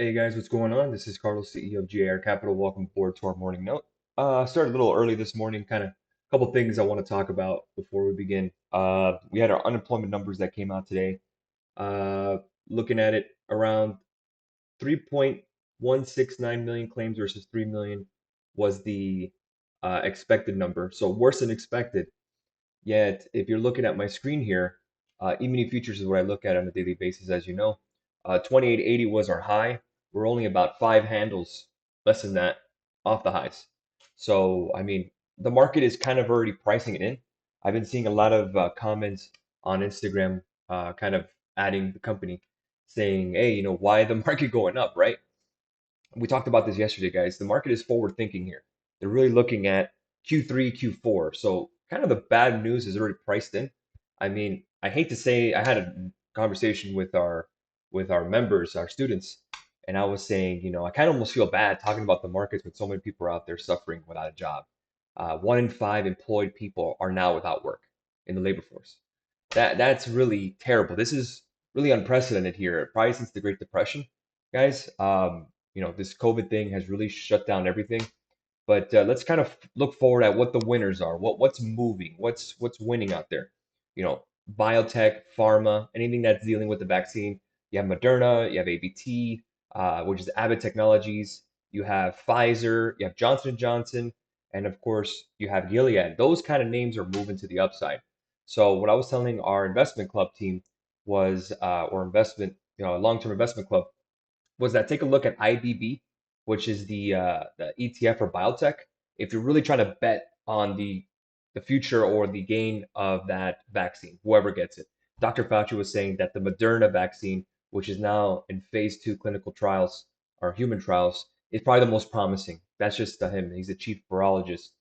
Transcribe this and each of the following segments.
Hey guys, what's going on? This is Carlos, CEO of GAR Capital. Welcome aboard to our morning note. Started a little early this morning, kind of a couple things I want to talk about before we begin. We had our unemployment numbers that came out today. Uh, Looking at it, around 3.169 million claims versus 3 million was the expected number. So worse than expected. Yet, if you're looking at my screen here, E-mini futures is what I look at on a daily basis, as you know. 2880 was our high. We're only about five handles less than that off the highs. So, I mean, the market is kind of already pricing it in. I've been seeing a lot of comments on Instagram, kind of adding the company, saying, "Hey, why the market going up, right?" We talked about this yesterday, guys. The market is forward thinking here. They're really looking at Q3, Q4. So kind of the bad news is already priced in. I mean, I hate to say I had a conversation with our members, our students, and I was saying, I kind of almost feel bad talking about the markets when so many people are out there suffering without a job. One in five employed people are now without work in the labor force. That's really terrible. This is really unprecedented here, probably since the Great Depression, guys. This COVID thing has really shut down everything. But let's kind of look forward at what the winners are. What's moving? What's winning out there? Biotech, pharma, anything that's dealing with the vaccine. You have Moderna, you have ABT, which is Abbott Technologies. You have Pfizer, you have Johnson & Johnson, and of course you have Gilead. Those kind of names are moving to the upside. So what I was telling our investment club team was, or investment, long-term investment club, was that take a look at IBB, which is the ETF for biotech. If you're really trying to bet on the future or the gain of that vaccine, whoever gets it. Dr. Fauci was saying that the Moderna vaccine, which is now in phase 2 clinical trials or human trials, is probably the most promising. That's just him. He's the chief virologist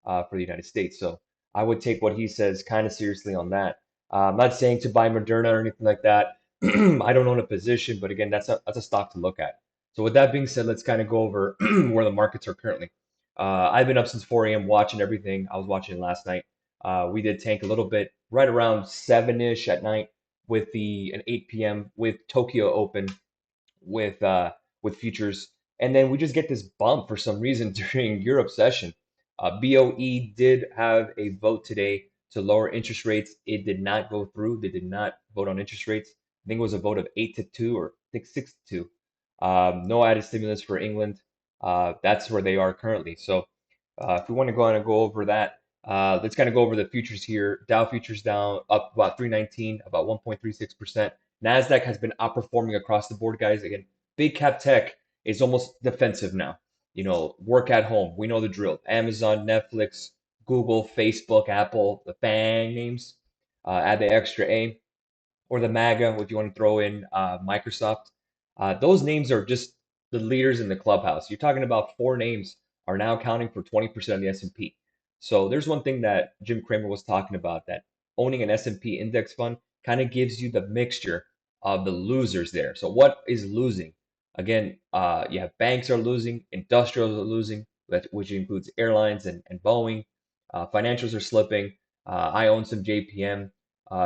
for the United States. So I would take what he says kind of seriously on that. I'm not saying to buy Moderna or anything like that. I don't own a position, but again, that's a stock to look at. So with that being said, let's kind of go over where the markets are currently. I've been up since 4 a.m. watching everything. I was watching last night. We did tank a little bit, right around 7-ish at night with the an 8 p.m. with Tokyo Open with futures, and then we just get this bump for some reason during Europe session. BOE did have a vote today to lower interest rates. It did not go through. They did not vote on interest rates. I think it was a vote of 8-2 or I think 6-2. No added stimulus for England. That's where they are currently. So if we want to go on and go over that, let's kind of go over the futures here. Dow futures down up about 319, about 1.36%. Nasdaq has been outperforming across the board, guys. Again, big cap tech is almost defensive now. Work at home. We know the drill. Amazon, Netflix, Google, Facebook, Apple, the FANG names. Add the extra A or the MAGA if you want to throw in Microsoft. Those names are just the leaders in the clubhouse. You're talking about four names are now accounting for 20% of the S&P. So there's one thing that Jim Cramer was talking about, that owning an S&P index fund kind of gives you the mixture of the losers there. So what is losing? Again, you have banks are losing, industrials are losing, which includes airlines and Boeing. Financials are slipping. I own some JPM.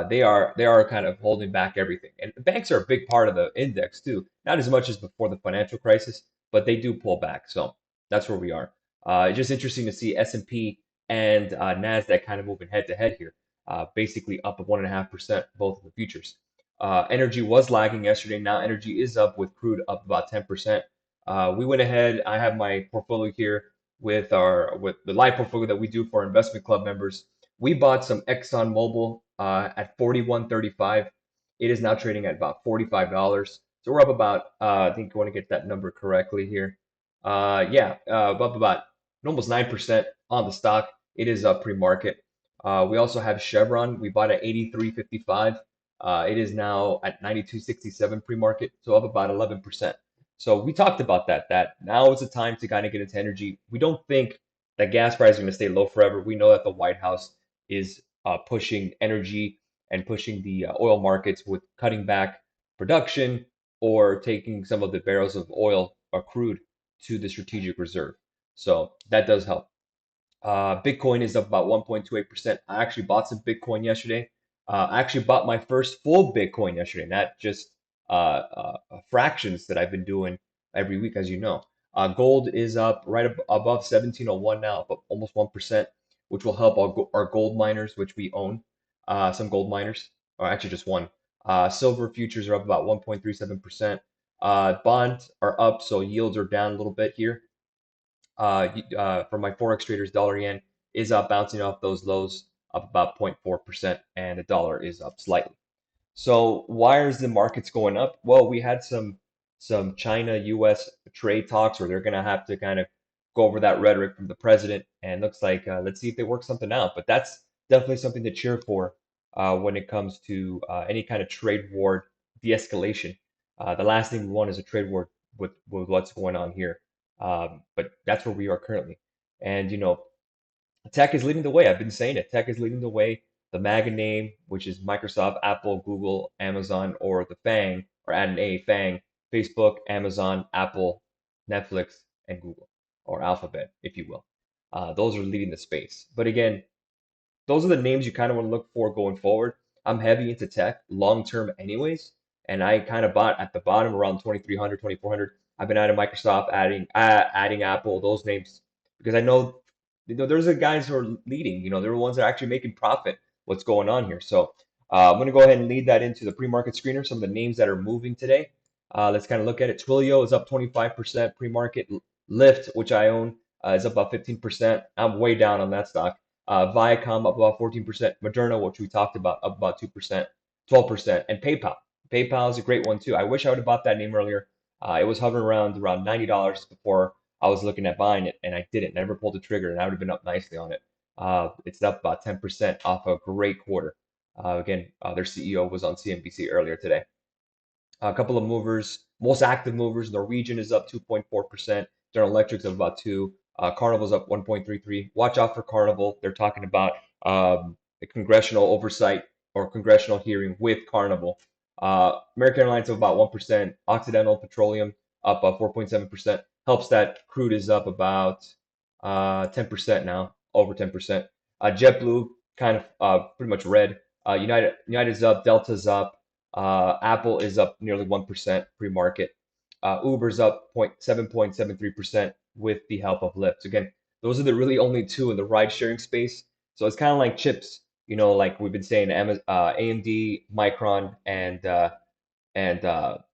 They are kind of holding back everything. And banks are a big part of the index too. Not as much as before the financial crisis, but they do pull back. So that's where we are. It's just interesting to see S&P and Nasdaq kind of moving head to head here, basically up 1.5% both of the futures. Energy was lagging yesterday. Now energy is up with crude up about 10%. We went ahead. I have my portfolio here with the live portfolio that we do for our investment club members. We bought some Exxon Mobil at 41.35. It is now trading at about $45. So we're up about I think I want to get that number correctly here. Up about almost 9% on the stock. It is up pre-market. We also have Chevron. We bought at 83.55. It is now at 92.67 pre-market, so up about 11%. So we talked about that now is the time to kind of get into energy. We don't think that gas price is going to stay low forever. We know that the White House is pushing energy and pushing the oil markets with cutting back production or taking some of the barrels of oil or crude to the strategic reserve. So that does help. Bitcoin is up about 1.28%. I actually bought some Bitcoin yesterday. I actually bought my first full Bitcoin yesterday, not just fractions that I've been doing. every week, as you know. Gold is up right above 1701 now, up almost 1%, which will help our gold miners, which we own, some gold miners, or actually just one. Silver futures are up about 1.37%. Bonds are up, so yields are down a little bit here. For my forex traders, dollar yen is up, bouncing off those lows, up about 0.4%, and the dollar is up slightly. So why is the markets going up? Well, we had some China US trade talks where they're going to have to kind of go over that rhetoric from the president, and looks like let's see if they work something out. But that's definitely something to cheer for when it comes to any kind of trade war de-escalation. The last thing we want is a trade war with what's going on here. But that's where we are currently. And tech is leading the way. I've been saying it. Tech is leading the way. The MAGA name, which is Microsoft, Apple, Google, Amazon, or the FANG, or add an A, FANG, Facebook, Amazon, Apple, Netflix, and Google, or Alphabet, if you will. Those are leading the space. But again, those are the names you kind of want to look for going forward. I'm heavy into tech long term anyways, and I kind of bought at the bottom around 2300, 2400. I've been adding Microsoft, adding Apple, those names because I know there's the guys who are leading. They're the ones that are actually making profit. What's going on here? So I'm going to go ahead and lead that into the pre-market screener. Some of the names that are moving today. Let's kind of look at it. Twilio is up 25% pre-market. Lyft, which I own, is up about 15%. I'm way down on that stock. Viacom up about 14%, Moderna, which we talked about, up about 2%, 12%, and PayPal. PayPal is a great one too. I wish I would have bought that name earlier. It was hovering around $90 before I was looking at buying it, and I didn't. Never pulled the trigger, and I would have been up nicely on it. It's up about 10% off a great quarter. Again, their CEO was on CNBC earlier today. A couple of movers, most active movers, Norwegian is up 2.4%, General Electric's up about 2, Carnival's up 1.33. Watch out for Carnival. They're talking about the congressional oversight or congressional hearing with Carnival. American Airlines up about 1%, Occidental Petroleum up 4.7%. Helps that crude is up about 10% now, over 10%. JetBlue kind of pretty much red. United's up, Delta's up. Apple is up nearly 1% pre-market. Uber's up 7.73% with the help of Lyft. Again, those are the really only two in the ride sharing space. So it's kind of like chips, like we've been saying, AMD, Micron, and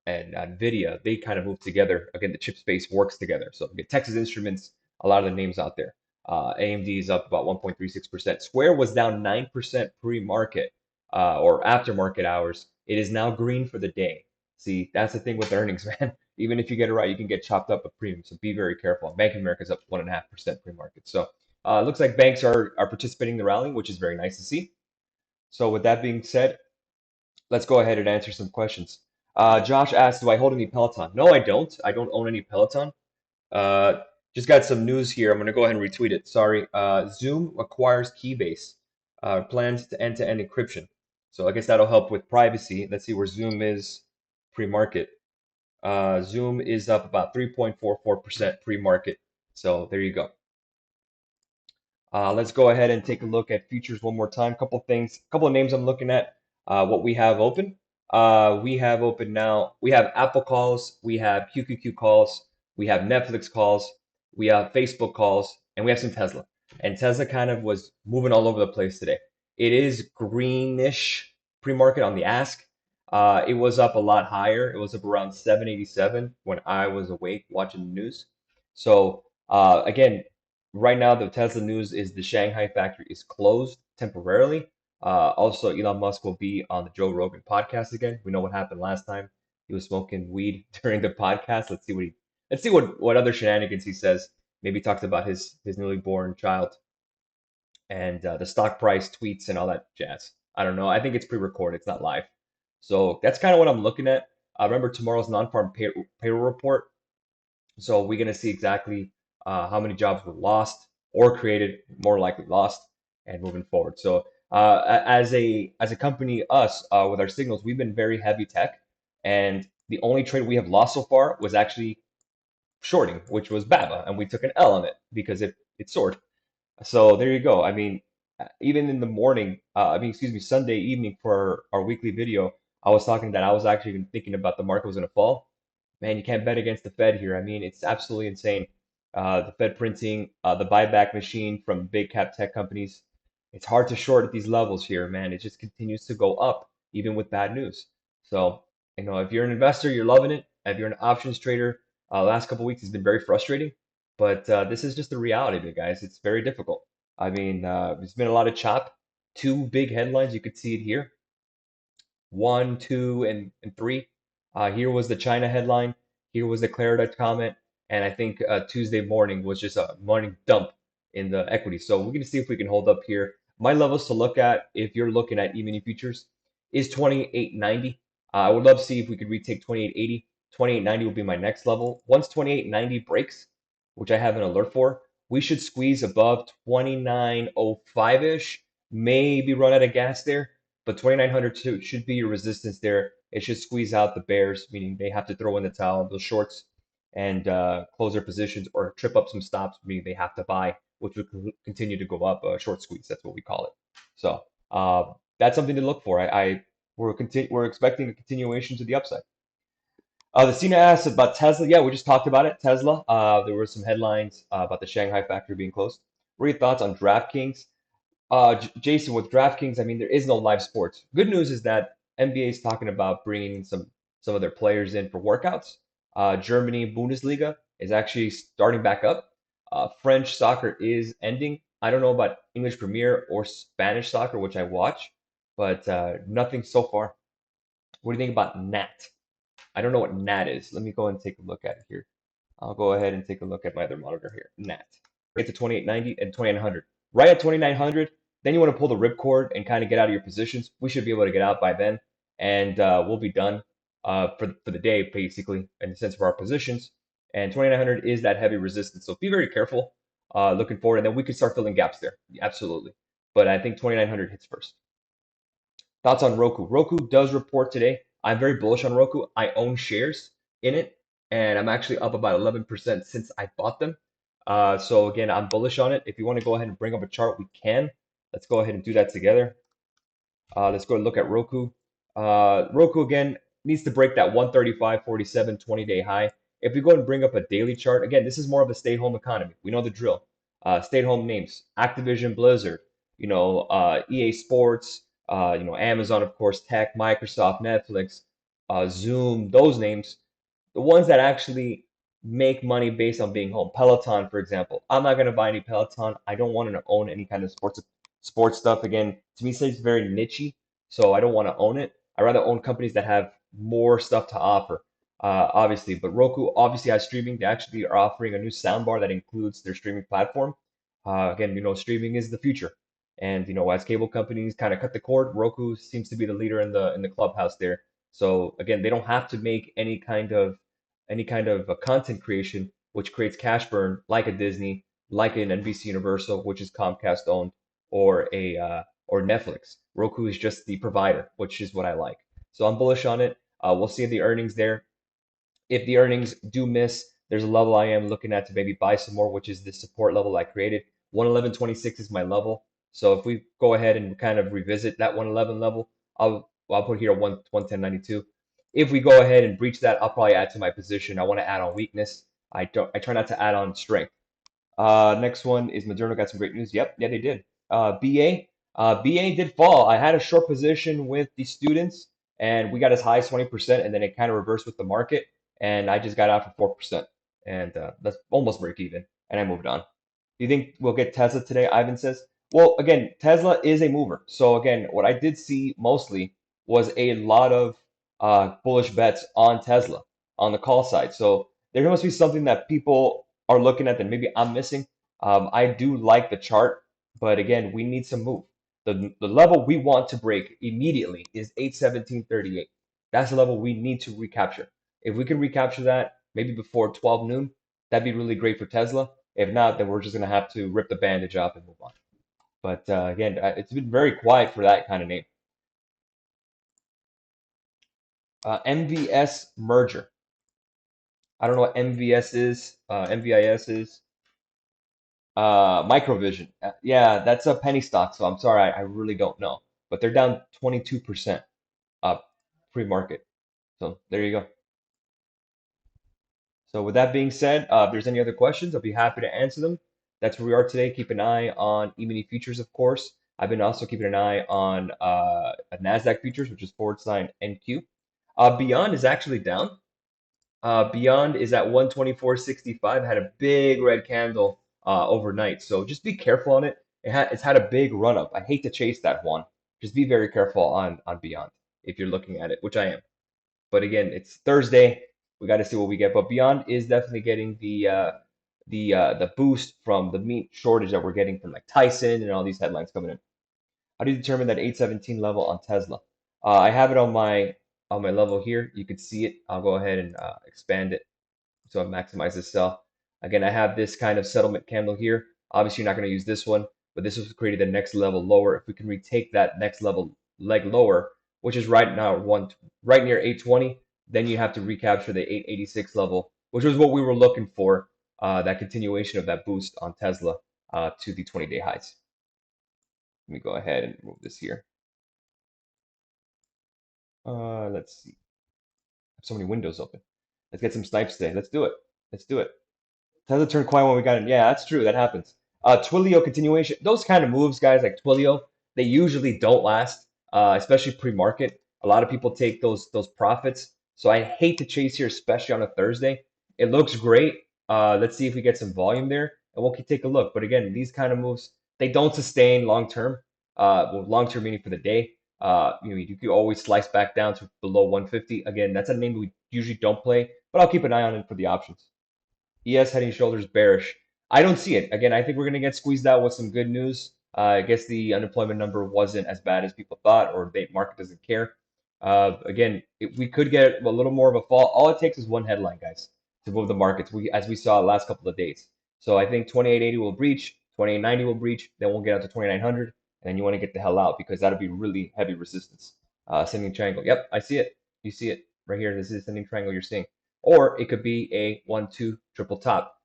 Nvidia. They kind of move together. Again, the chip space works together. So again, Texas Instruments, a lot of the names out there. AMD is up about 1.36%. Square was down 9% pre-market or after market hours. It is now green for the day. See, that's the thing with earnings, man. Even if you get it right, you can get chopped up with premium. So be very careful. Bank of America is up 1.5% pre-market. So it looks like banks are participating in the rally, which is very nice to see. So with that being said, let's go ahead and answer some questions. Josh asked, do I hold any Peloton? No, I don't. I don't own any Peloton. Uh, just got some news here. I'm going to go ahead and retweet it. Sorry. Zoom acquires Keybase, plans to end-to-end encryption. So I guess that'll help with privacy. Let's see where Zoom is pre-market. Zoom is up about 3.44% pre-market. So there you go. Let's go ahead and take a look at futures one more time. Couple things, couple of names I'm looking at. What we have open. We have open now. We have Apple calls. We have QQQ calls. We have Netflix calls. We have Facebook calls, and we have some Tesla. And Tesla kind of was moving all over the place today. It is greenish pre-market on the ask. It was up a lot higher. It was up around 787 when I was awake watching the news. So again, right now, the Tesla news is the Shanghai factory is closed temporarily. Also, Elon Musk will be on the Joe Rogan podcast again. We know what happened last time. He was smoking weed during the podcast. Let's see what other shenanigans he says. Maybe he talks about his newly born child and the stock price tweets and all that jazz. I don't know. I think it's pre-recorded. It's not live. So that's kind of what I'm looking at. Remember tomorrow's non-farm payroll report. So we're going to see exactly how many jobs were lost or created, more likely lost, and moving forward. So as a company, us with our signals, we've been very heavy tech, and the only trade we have lost so far was actually shorting, which was BABA, and we took an L on it because it soared. So there you go. I mean, even in the morning, excuse me, Sunday evening for our weekly video, I was talking that I was actually even thinking about the market was going to fall man, you can't bet against the Fed here. I mean, it's absolutely insane. The Fed printing, the buyback machine from big cap tech companies. It's hard to short at these levels here, man. It just continues to go up, even with bad news. So, if you're an investor, you're loving it. If you're an options trader, last couple weeks has been very frustrating. But this is just the reality of it, guys. It's very difficult. I mean, there's been a lot of chop. Two big headlines. You could see it here. One, two, and three. Here was the China headline. Here was the Clarida comment. And I think Tuesday morning was just a morning dump in the equity. So we're going to see if we can hold up here. My levels to look at, if you're looking at E-mini futures, is 28.90. I would love to see if we could retake 28.80. 28.90 will be my next level. Once 28.90 breaks, which I have an alert for, we should squeeze above 29.05-ish. Maybe run out of gas there, but 2,900 should be your resistance there. It should squeeze out the bears, meaning they have to throw in the towel, those shorts, and close their positions or trip up some stops, meaning they have to buy, which will continue to go up. Short squeeze, that's what we call it. So that's something to look for. We're expecting a continuation to the upside. The Cena asked about Tesla. Yeah, we just talked about it. Tesla. There were some headlines about the Shanghai factory being closed. What are your thoughts on DraftKings? Jason, with DraftKings, I mean, there is no live sports. Good news is that NBA is talking about bringing some of their players in for workouts. Germany Bundesliga is actually starting back up. French soccer is ending. I don't know about English Premier or Spanish soccer, which I watch, but nothing so far. What do you think about NAT? I don't know what NAT is. Let me go and take a look at it here. I'll go ahead and take a look at my other monitor here. NAT. Get to 2890 and 2900. Right at 2900, then you want to pull the ripcord and kind of get out of your positions. We should be able to get out by then, and we'll be done for the day, basically, in the sense of our positions. And 2900 is that heavy resistance, so be very careful looking forward, and then we could start filling gaps there. Absolutely. But I think 2900 hits first. Thoughts on Roku? Roku does report today. I'm very bullish on Roku. I own shares in it, and I'm actually up about 11% since I bought them. So again, I'm bullish on it. If you want to go ahead and bring up a chart, we can. Let's go ahead and do that together. Let's go and look at Roku. Roku again needs to break that 135.47 20-day high. If we go and bring up a daily chart, again, this is more of a stay-home economy. We know the drill. Stay-at-home names: Activision, Blizzard, EA Sports, Amazon, of course, Tech, Microsoft, Netflix, Zoom. Those names, the ones that actually make money based on being home. Peloton, for example. I'm not going to buy any Peloton. I don't want to own any kind of sports stuff. Again, to me, it's very nichey, so I don't want to own it. I rather own companies that have more stuff to offer, obviously. But Roku obviously has streaming. They actually are offering a new soundbar that includes their streaming platform. Again, streaming is the future. And as cable companies kind of cut the cord, Roku seems to be the leader in the clubhouse there. So again, they don't have to make any kind of a content creation, which creates cash burn, like a Disney, like an NBC Universal, which is Comcast owned, or Netflix. Roku is just the provider, which is what I like. So I'm bullish on it. We'll see the earnings there. If the earnings do miss, there's a level I am looking at to maybe buy some more, which is the support level I created. 111.26 is my level. So if we go ahead and kind of revisit that 111 level, I'll put here 110.92. If we go ahead and breach that, I'll probably add to my position. I want to add on weakness. I try not to add on strength. Next one is Moderna got some great news. Yep, yeah, they did. BA did fall. I had a short position with the students, and we got as high as 20%, and then it kind of reversed with the market, and I just got out for 4%, and that's almost break even, and I moved on. Do you think we'll get Tesla today? Ivan says. Well, again, Tesla is a mover. So again, what I did see mostly was a lot of bullish bets on Tesla on the call side. So there must be something that people are looking at that maybe I'm missing. I do like the chart, but again, we need some move. The level we want to break immediately is 817.38. That's the level we need to recapture. If we can recapture that maybe before 12 noon, that'd be really great for Tesla. If not, then we're just going to have to rip the bandage off and move on. But again, it's been very quiet for that kind of name. MVS merger. I don't know what MVS is. MVIS is. Microvision. Yeah, that's a penny stock, so I'm sorry, I really don't know. But they're down 22% pre-market. So there you go. So with that being said, if there's any other questions, I'll be happy to answer them. That's where we are today. Keep an eye on E-mini futures, of course. I've been also keeping an eye on NASDAQ futures, which is forward sign NQ. Beyond is actually down. Beyond is at 124.65, had a big red candle overnight. So just be careful on it. It's had a big run up. I hate to chase that one. Just be very careful on Beyond if you're looking at it, which I am. But again, it's Thursday. We got to see what we get. But Beyond is definitely getting the boost from the meat shortage that we're getting from like Tyson and all these headlines coming in. How do you determine that 817 level on Tesla? I have it on my level here. You can see it. I'll go ahead and expand it so I maximize this sell. Again, I have this kind of settlement candle here. Obviously, you're not going to use this one, but this was created the next level lower. If we can retake that next level leg lower, which is right now right near 820, then you have to recapture the 886 level, which was what we were looking for. That continuation of that boost on Tesla to the 20-day highs. Let me go ahead and move this here. Let's see. I have so many windows open. Let's get some snipes today. Let's do it. Let's do it. Tesla turned quiet when we got in. Yeah, that's true. That happens. Twilio continuation. Those kind of moves, guys, like Twilio, they usually don't last, especially pre-market. A lot of people take those profits. So I hate to chase here, especially on a Thursday. It looks great. Let's see if we get some volume there, and we'll take a look. But again, these kind of moves, they don't sustain long term. Well, long term meaning for the day. You can always slice back down to below 150. Again, that's a name we usually don't play, but I'll keep an eye on it for the options. ES head and shoulders bearish. I don't see it. Again, I think we're going to get squeezed out with some good news. I guess the unemployment number wasn't as bad as people thought, or the market doesn't care. Again, we could get a little more of a fall. All it takes is one headline, guys, to move the markets. As we saw the last couple of days. So I think 2880 will breach, 2890 will breach, then we'll get out to 2900, and then you want to get the hell out because that'll be really heavy resistance. Ascending triangle. Yep, I see it. You see it right here. This is ascending triangle you're seeing, or it could be a 1-2 triple top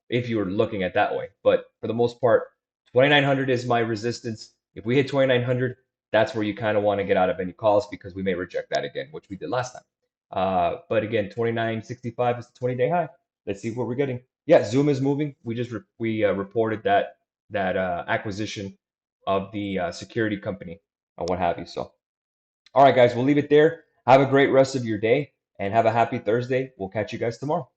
if you were looking at that way. But for the most part, 2900 is my resistance. If we hit 2900, that's where you kind of want to get out of any calls because we may reject that again, which we did last time. But again, 2965 is the 20-day high. Let's see what we're getting. Yeah, Zoom is moving. We reported that acquisition of the security company or what have you. So, all right, guys, we'll leave it there. Have a great rest of your day and have a happy Thursday. We'll catch you guys tomorrow.